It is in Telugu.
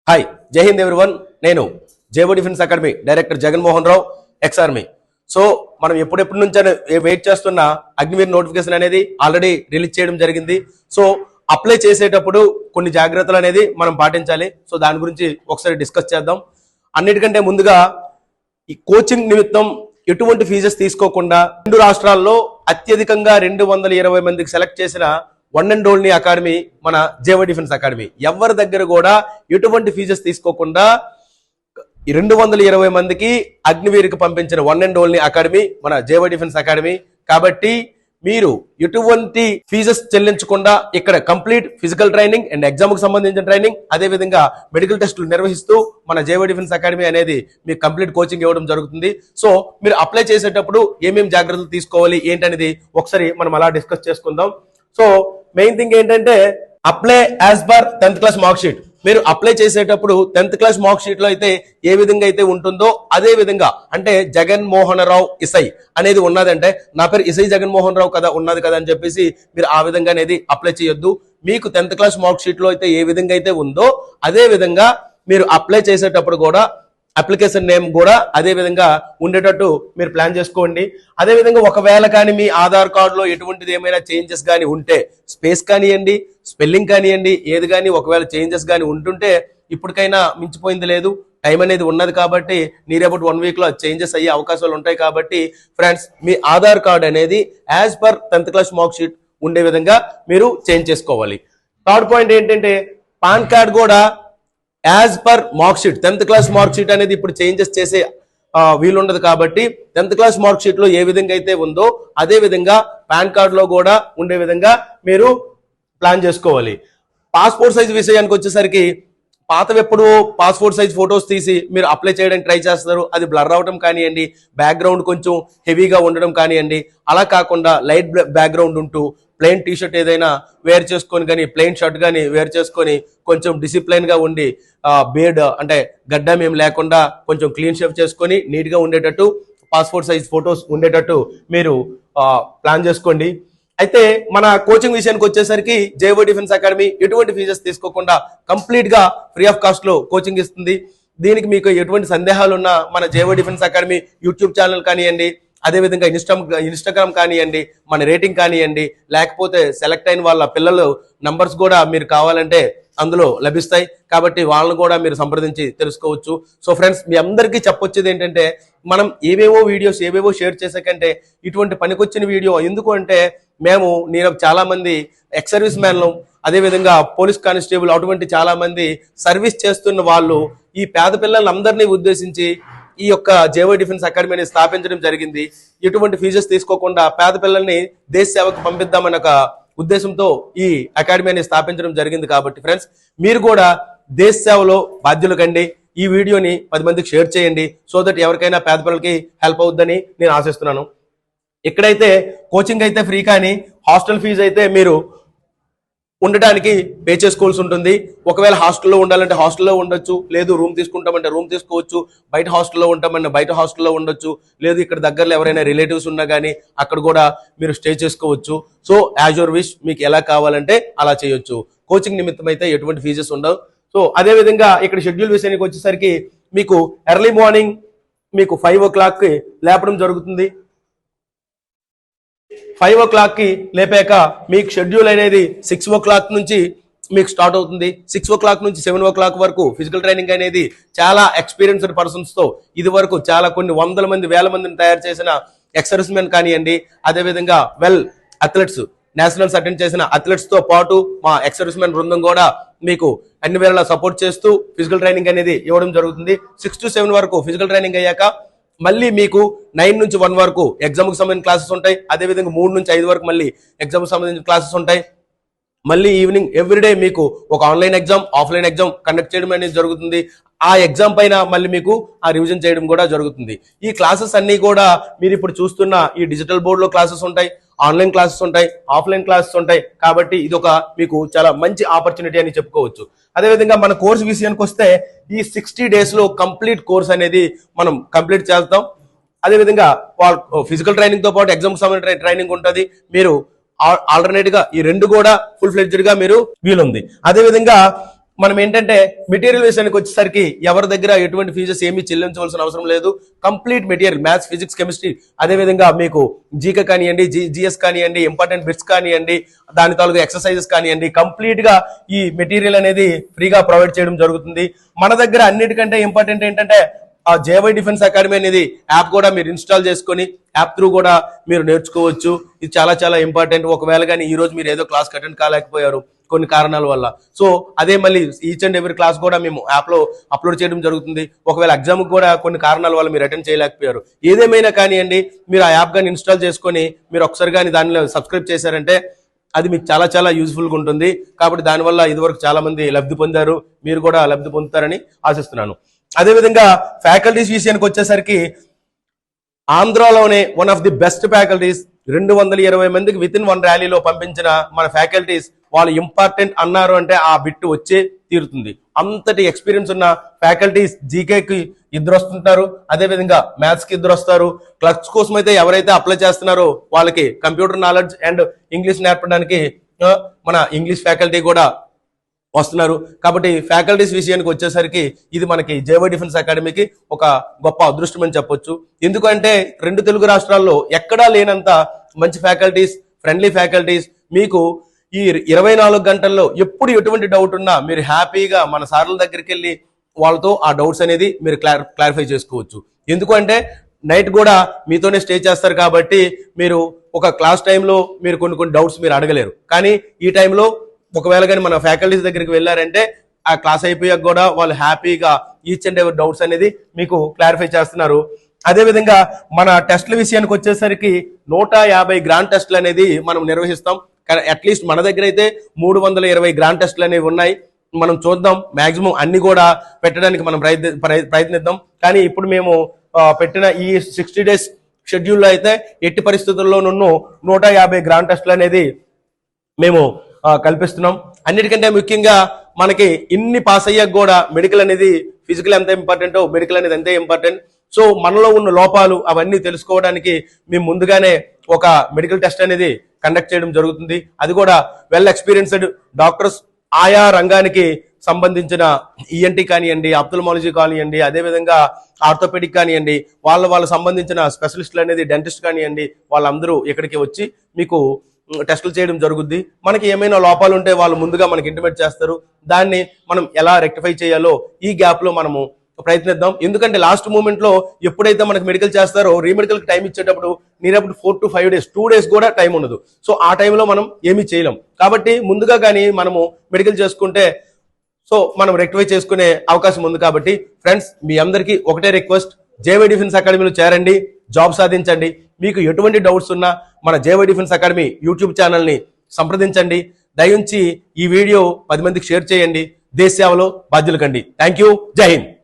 హాయ్ జై హింద్ ఎవ్రీవన్. నేను జేవో defence academy director Jaganmohan Rao, ex army. So మనం ఎప్పుడెప్పటి నుంచి వెయిట్ చేస్తున్న అగ్నివీర్ నోటిఫికేషన్ అనేది ఆల్రెడీ రిలీజ్ చేయడం జరిగింది. సో అప్లై చేసేటప్పుడు కొన్ని జాగ్రత్తలు అనేది మనం పాటించాలి. సో దాని గురించి ఒకసారి డిస్కస్ చేద్దాం. అన్నిటికంటే ముందుగా ఈ కోచింగ్ నిమిత్తం ఎటువంటి ఫీజెస్ తీసుకోకుండా రెండు రాష్ట్రాల్లో అత్యధికంగా 220 మందికి సెలెక్ట్ చేసిన వన్ అండ్ ఓన్లీ అకాడమీ మన జేవో డిఫెన్స్ అకాడమీ. ఎవరి దగ్గర కూడా ఎటువంటి ఫీజెస్ తీసుకోకుండా 220 మందికి అగ్నివీర్కి పంపించిన వన్ అండ్ ఓన్లీ అకాడమీ మన జేవో డిఫెన్స్ అకాడమీ. కాబట్టి మీరు ఎటువంటి ఫీజెస్ చెల్లించకుండా ఇక్కడ complete physical training and exam కు సంబంధించిన ట్రైనింగ్, అదే విధంగా మెడికల్ టెస్టులు నిర్వహిస్తూ మన జేవో డిఫెన్స్ అకాడమీ అనేది మీకు కంప్లీట్ కోచింగ్ ఇవ్వడం జరుగుతుంది. సో మీరు అప్లై చేసేటప్పుడు ఏమేమి జాగ్రత్తలు తీసుకోవాలి ఏంటనేది ఒకసారి మనం అలా డిస్కస్ చేసుకుందాం. సో మెయిన్ థింగ్ ఏంటంటే apply as per 10th class mark sheet. మీరు అప్లై చేసేటప్పుడు 10th క్లాస్ మార్క్ షీట్ లో అయితే ఏ విధంగా అయితే ఉంటుందో అదే విధంగా, అంటే జగన్మోహన్ రావు ఇసై అనేది ఉన్నదంటే నా పేరు ఇసై జగన్మోహన్ రావు కదా ఉన్నది కదా అని చెప్పేసి మీరు ఆ విధంగా అనేది అప్లై చేయొద్దు. మీకు 10th క్లాస్ మార్క్ షీట్ లో అయితే ఏ విధంగా అయితే ఉందో అదే విధంగా మీరు అప్లై చేసేటప్పుడు కూడా అప్లికేషన్ నేమ్ కూడా అదే విధంగా ఉండేటట్టు మీరు ప్లాన్ చేసుకోండి. అదే విధంగా ఒకవేళ కానీ మీ ఆధార్ కార్డులో ఎటువంటిది ఏమైనా చేంజెస్ కానీ ఉంటే, స్పేస్ కానివ్వండి, స్పెల్లింగ్ కానివ్వండి, ఏది కానీ ఒకవేళ చేంజెస్ కానీ ఉంటుంటే ఇప్పటికైనా మించిపోయింది లేదు, టైం అనేది ఉన్నది కాబట్టి నియర్ అబౌట్ 1 వీక్ లో చేంజెస్ అయ్యే అవకాశాలు ఉంటాయి. కాబట్టి ఫ్రెండ్స్, మీ ఆధార్ కార్డ్ అనేది as per 10th class mark sheet ఉండే విధంగా మీరు చేంజ్ చేసుకోవాలి. థర్డ్ పాయింట్ ఏంటంటే పాన్ కార్డ్ కూడా as per mark sheet, 10th class mark sheet అనేది ఇప్పుడు చేంజెస్ చేసే వీలుండదు. కాబట్టి 10th క్లాస్ మార్క్ షీట్ లో ఏ విధంగా అయితే ఉందో అదే విధంగా పాన్ కార్డ్ లో కూడా ఉండే విధంగా మీరు ప్లాన్ చేసుకోవాలి. పాస్పోర్ట్ సైజ్ విషయానికి వచ్చేసరికి పాతవెప్పుడు పాస్పోర్ట్ సైజ్ ఫొటోస్ తీసి మీరు అప్లై చేయడానికి ట్రై చేస్తారు, అది బ్లర్ అవడం కానివ్వండి, బ్యాక్గ్రౌండ్ కొంచెం హెవీగా ఉండడం కానివ్వండి. అలా కాకుండా లైట్ బ్యాక్గ్రౌండ్ ఉంటూ ప్లెయిన్ టీషర్ట్ ఏదైనా వేర్ చేసుకొని కానీ, ప్లెయిన్ షర్ట్ కానీ వేర్ చేసుకొని కొంచెం డిసిప్లైన్ గా ఉండి, బీర్డ్ అంటే గడ్డం ఏం లేకుండా కొంచెం క్లీన్ షేవ్ చేసుకొని నీట్ గా ఉండేటట్టు పాస్పోర్ట్ సైజ్ ఫొటోస్ ఉండేటట్టు మీరు ప్లాన్ చేసుకోండి. అయితే మన కోచింగ్ విషయానికి వచ్చేసరికి జేవో డిఫెన్స్ అకాడమీ ఎటువంటి ఫీజెస్ తీసుకోకుండా కంప్లీట్ గా ఫ్రీ ఆఫ్ కాస్ట్ లో కోచింగ్ ఇస్తుంది. దీనికి మీకు ఎటువంటి సందేహాలు ఉన్నా మన జేవో డిఫెన్స్ అకాడమీ యూట్యూబ్ ఛానల్ కానివ్వండి, అదేవిధంగా ఇన్స్టాగ్రామ్ కానివ్వండి, మన రేటింగ్ కానివ్వండి, లేకపోతే సెలెక్ట్ అయిన వాళ్ళ పిల్లల నంబర్స్ కూడా మీరు కావాలంటే అందులో లభిస్తాయి. కాబట్టి వాళ్ళని కూడా మీరు సంప్రదించి తెలుసుకోవచ్చు. సో ఫ్రెండ్స్, మీ అందరికీ చెప్పొచ్చేది ఏంటంటే మనం ఏవేవో వీడియోస్ ఏవేవో షేర్ చేసే కంటే ఇటువంటి పనికొచ్చిన వీడియో ఎందుకు అంటే నేను చాలా మంది ఎక్స్ సర్వీస్ మ్యాన్లు, అదేవిధంగా పోలీస్ కానిస్టేబుల్, అటువంటి చాలా మంది సర్వీస్ చేస్తున్న వాళ్ళు ఈ పేద పిల్లలందరినీ ఉద్దేశించి ఈ యొక్క జేవో డిఫెన్స్ అకాడమీని స్థాపించడం జరిగింది. ఎటువంటి ఫీజెస్ తీసుకోకుండా పేద పిల్లల్ని దేశ సేవకు పంపిద్దామన్న ఒక ఉద్దేశంతో ఈ అకాడమీని స్థాపించడం జరిగింది. కాబట్టి ఫ్రెండ్స్, మీరు కూడా దేశ సేవలో బాధ్యులు కండి. ఈ వీడియోని 10 మందికి షేర్ చేయండి. సో దట్ ఎవరికైనా పేద పిల్లలకి హెల్ప్ అవుద్దని నేను ఆశిస్తున్నాను. ఇక్కడైతే కోచింగ్ అయితే ఫ్రీ, కానీ హాస్టల్ ఫీజు అయితే మీరు ఉండటానికి పే చేసుకోవాల్సి ఉంటుంది. ఒకవేళ హాస్టల్లో ఉండాలంటే హాస్టల్లో ఉండొచ్చు, లేదు రూమ్ తీసుకుంటామంటే రూమ్ తీసుకోవచ్చు, బయట హాస్టల్లో ఉంటామంటే బయట హాస్టల్లో ఉండొచ్చు, లేదు ఇక్కడ దగ్గరలో ఎవరైనా రిలేటివ్స్ ఉన్నా కానీ అక్కడ కూడా మీరు స్టే చేసుకోవచ్చు. సో యాజ్ యువర్ విష్, మీకు ఎలా కావాలంటే అలా చేయొచ్చు. కోచింగ్ నిమిత్తం అయితే ఎటువంటి ఫీజెస్ ఉండవు. సో అదే విధంగా ఇక్కడ షెడ్యూల్ విషయానికి వచ్చేసరికి మీకు ఎర్లీ మార్నింగ్ మీకు 5 o'clock లేపడం జరుగుతుంది. 5 o'clock కి లేపాక మీకు షెడ్యూల్ అనేది 6 o'clock నుంచి మీకు స్టార్ట్ అవుతుంది. 6 o'clock నుంచి 7 o'clock వరకు ఫిజికల్ ట్రైనింగ్ అనేది చాలా ఎక్స్పీరియన్స్డ్ పర్సన్స్ తో ఇది వరకు చాలా కొన్ని వందల మంది వేల మందిని తయారు చేసిన ఎక్స్ సర్వీస్ మెన్ కానివ్వండి, అదేవిధంగా వెల్ అథ్లెట్స్, నేషనల్స్ అటెండ్ చేసిన అథ్లెట్స్ తో పాటు మా ఎక్స్ సర్వీస్ మెన్ బృందం కూడా మీకు అన్ని వేళలా సపోర్ట్ చేస్తూ ఫిజికల్ ట్రైనింగ్ అనేది ఇవ్వడం జరుగుతుంది. 6 to 7 వరకు ఫిజికల్ ట్రైనింగ్ అయ్యాక మళ్ళీ మీకు 9 నుంచి 1 వరకు ఎగ్జామ్ కు సంబంధించిన క్లాసెస్ ఉంటాయి. అదేవిధంగా 3 నుంచి 5 వరకు మళ్ళీ ఎగ్జామ్ కు సంబంధించిన క్లాసెస్ ఉంటాయి. మళ్ళీ ఈవినింగ్ ఎవ్రీడే మీకు ఒక online exam, offline exam conduct చేయడం అనేది జరుగుతుంది. ఆ ఎగ్జామ్ పైన మళ్ళీ మీకు ఆ రివిజన్ చేయడం కూడా జరుగుతుంది. ఈ క్లాసెస్ అన్ని కూడా మీరు ఇప్పుడు చూస్తున్న ఈ డిజిటల్ బోర్డ్ లో క్లాసెస్ ఉంటాయి, ఆన్లైన్ క్లాసెస్ ఉంటాయి, ఆఫ్లైన్ క్లాసెస్ ఉంటాయి. కాబట్టి ఇది ఒక మీకు చాలా మంచి ఆపర్చునిటీ అని చెప్పుకోవచ్చు. అదేవిధంగా మన కోర్స్ విషయానికి వస్తే ఈ 60 days లో కంప్లీట్ కోర్స్ అనేది మనం కంప్లీట్ చేస్తాం. అదేవిధంగా ఫిజికల్ ట్రైనింగ్ తో పాటు ఎగ్జామ్ సంబంధించిన ట్రైనింగ్ ఉంటుంది. మీరు ఆల్టర్నేట్ గా ఈ రెండు కూడా ఫుల్ ఫ్లెడ్జ్డ్ గా మీరు వీలుంది. అదేవిధంగా మనం ఏంటంటే మెటీరియల్ విషయానికి వచ్చేసరికి ఎవరి దగ్గర ఎటువంటి ఫీజెస్ ఏమీ చెల్లించవలసిన అవసరం లేదు. Complete material maths, physics, chemistry, అదేవిధంగా మీకు జీకే కానివ్వండి, జిఎస్ కానివ్వండి, ఇంపార్టెంట్ బిట్స్ కానివ్వండి, దాని తాలూకు ఎక్సర్సైజెస్ కానివ్వండి, కంప్లీట్ గా ఈ మెటీరియల్ అనేది ఫ్రీగా ప్రొవైడ్ చేయడం జరుగుతుంది. మన దగ్గర అన్నిటికంటే ఇంపార్టెంట్ ఏంటంటే ఆ జేవై డిఫెన్స్ అకాడమీ అనేది యాప్ కూడా మీరు ఇన్స్టాల్ చేసుకొని యాప్ త్రూ కూడా మీరు నేర్చుకోవచ్చు. ఇది చాలా చాలా ఇంపార్టెంట్. ఒకవేళ కానీ ఈ రోజు మీరు ఏదో క్లాస్ అటెండ్ కాలేకపోయారు కొన్ని కారణాల వల్ల, సో అదే మళ్ళీ ఈచ్ అండ్ ఎవ్రీ క్లాస్ కూడా మేము యాప్ లో అప్లోడ్ చేయడం జరుగుతుంది. ఒకవేళ ఎగ్జామ్ కూడా కొన్ని కారణాల వల్ల మీరు అటెండ్ చేయలేకపోయారు, ఏదేమైనా కానివ్వండి, మీరు ఆ యాప్ కానీ ఇన్స్టాల్ చేసుకొని మీరు ఒకసారి కానీ దానిలో సబ్స్క్రైబ్ చేశారంటే అది మీకు చాలా చాలా యూజ్ఫుల్ గా ఉంటుంది. కాబట్టి దానివల్ల ఇదివరకు చాలా మంది లబ్ధి పొందారు, మీరు కూడా లబ్ధి పొందుతారని ఆశిస్తున్నాను. అదేవిధంగా ఫ్యాకల్టీస్ విషయానికి వచ్చేసరికి ఆంధ్రాలోనే one of the best faculties, 220 మందికి విత్ ఇన్ 1 ర్యాలీలో పంపించిన మన ఫ్యాకల్టీస్, వాళ్ళు ఇంపార్టెంట్ అన్నారు అంటే ఆ బిట్ వచ్చే తీరుతుంది. అంతటి ఎక్స్పీరియన్స్ ఉన్న ఫ్యాకల్టీస్ జీకేకి 2 వస్తుంటారు, అదేవిధంగా మ్యాథ్స్ కి 2 వస్తారు. క్లర్క్స్ కోసం అయితే ఎవరైతే అప్లై చేస్తున్నారో వాళ్ళకి కంప్యూటర్ నాలెడ్జ్ అండ్ ఇంగ్లీష్ నేర్పడానికి మన ఇంగ్లీష్ ఫ్యాకల్టీ కూడా వస్తున్నారు. కాబట్టి ఫ్యాకల్టీస్ విషయానికి వచ్చేసరికి ఇది మనకి జేవై డిఫెన్స్ అకాడమీకి ఒక గొప్ప అదృష్టం అని చెప్పొచ్చు. ఎందుకంటే 2 తెలుగు రాష్ట్రాల్లో ఎక్కడా లేనంత మంచి ఫ్యాకల్టీస్, ఫ్రెండ్లీ ఫ్యాకల్టీస్, మీకు ఈ 24 గంటల్లో ఎప్పుడు ఎటువంటి డౌట్ ఉన్నా మీరు హ్యాపీగా మన సార్ల దగ్గరికి వెళ్ళి వాళ్ళతో ఆ డౌట్స్ అనేది మీరు క్లారిఫై చేసుకోవచ్చు. ఎందుకంటే నైట్ కూడా మీతోనే స్టే చేస్తారు కాబట్టి మీరు ఒక క్లాస్ టైంలో మీరు కొన్ని డౌట్స్ మీరు అడగలేరు. కానీ ఈ టైంలో ఒకవేళ కానీ మన ఫ్యాకల్టీస్ దగ్గరికి వెళ్ళారంటే ఆ క్లాస్ అయిపోయాక కూడా వాళ్ళు హ్యాపీగా ఈచ్ అండ్ ఎవరి డౌట్స్ అనేది మీకు క్లారిఫై చేస్తున్నారు. అదేవిధంగా మన టెస్ట్ల విషయానికి వచ్చేసరికి 150 గ్రాండ్ టెస్ట్లు అనేది మనం నిర్వహిస్తాం. అట్లీస్ట్ మన దగ్గర అయితే 320 గ్రాండ్ టెస్ట్లు అనేవి ఉన్నాయి. మనం చూద్దాం, మాక్సిమం అన్ని కూడా పెట్టడానికి మనం ప్రయత్నిద్దాం. కానీ ఇప్పుడు మేము పెట్టిన ఈ 60 days షెడ్యూల్లో అయితే ఎట్టి పరిస్థితుల్లోనూ 150 గ్రాండ్ టెస్ట్లు అనేది మేము కల్పిస్తున్నాం. అన్నిటికంటే ముఖ్యంగా మనకి ఇన్ని పాస్ అయ్యాక కూడా మెడికల్ అనేది, ఫిజికల్ ఎంత ఇంపార్టెంటో మెడికల్ అనేది అంతే ఇంపార్టెంట్. సో మనలో ఉన్న లోపాలు అవన్నీ తెలుసుకోవడానికి మేము ముందుగానే ఒక మెడికల్ టెస్ట్ అనేది కండక్ట్ చేయడం జరుగుతుంది. అది కూడా వెల్ ఎక్స్పీరియన్స్డ్ డాక్టర్స్, ఆయా రంగానికి సంబంధించిన ఈఎన్టీ కానివ్వండి, ఆప్థల్మాలజీ కానివ్వండి, అదేవిధంగా ఆర్థోపెడిక్ కానివ్వండి, వాళ్ళ సంబంధించిన స్పెషలిస్టులు అనేది, డెంటిస్ట్ కానివ్వండి, వాళ్ళందరూ ఇక్కడికి వచ్చి మీకు టెస్టులు చేయడం జరుగుద్ది. మనకి ఏమైనా లోపాలు ఉంటే వాళ్ళు ముందుగా మనకి ఇంటిమేట్ చేస్తారు. దాన్ని మనం ఎలా రెక్టిఫై చేయాలో ఈ గ్యాప్ లో మనము ప్రయత్నిద్దాం. ఎందుకంటే లాస్ట్ మూమెంట్ లో ఎప్పుడైతే మనకి మెడికల్ చేస్తారో రీమెడికల్ కి టైం ఇచ్చేటప్పుడు నేనప్పుడు 4 to 5 days, 2 days కూడా టైం ఉండదు. సో ఆ టైంలో మనం ఏమీ చేయలేం. కాబట్టి ముందుగా కానీ మనము మెడికల్ చేసుకుంటే సో మనం రెక్టిఫై చేసుకునే అవకాశం ఉంది. కాబట్టి ఫ్రెండ్స్, మీ అందరికీ ఒకటే రిక్వెస్ట్, జేవై డిఫెన్స్ అకాడమీలో చేరండి, జాబ్ సాధించండి. మీకు ఎటువంటి డౌట్స్ ఉన్నా మన జేవై డిఫెన్స్ అకాడమీ యూట్యూబ్ ఛానల్ని సంప్రదించండి. దయించి ఈ వీడియో 10 మందికి షేర్ చేయండి. దేశ సేవలో బాధ్యులు కండి. Thank you. జై హింద్.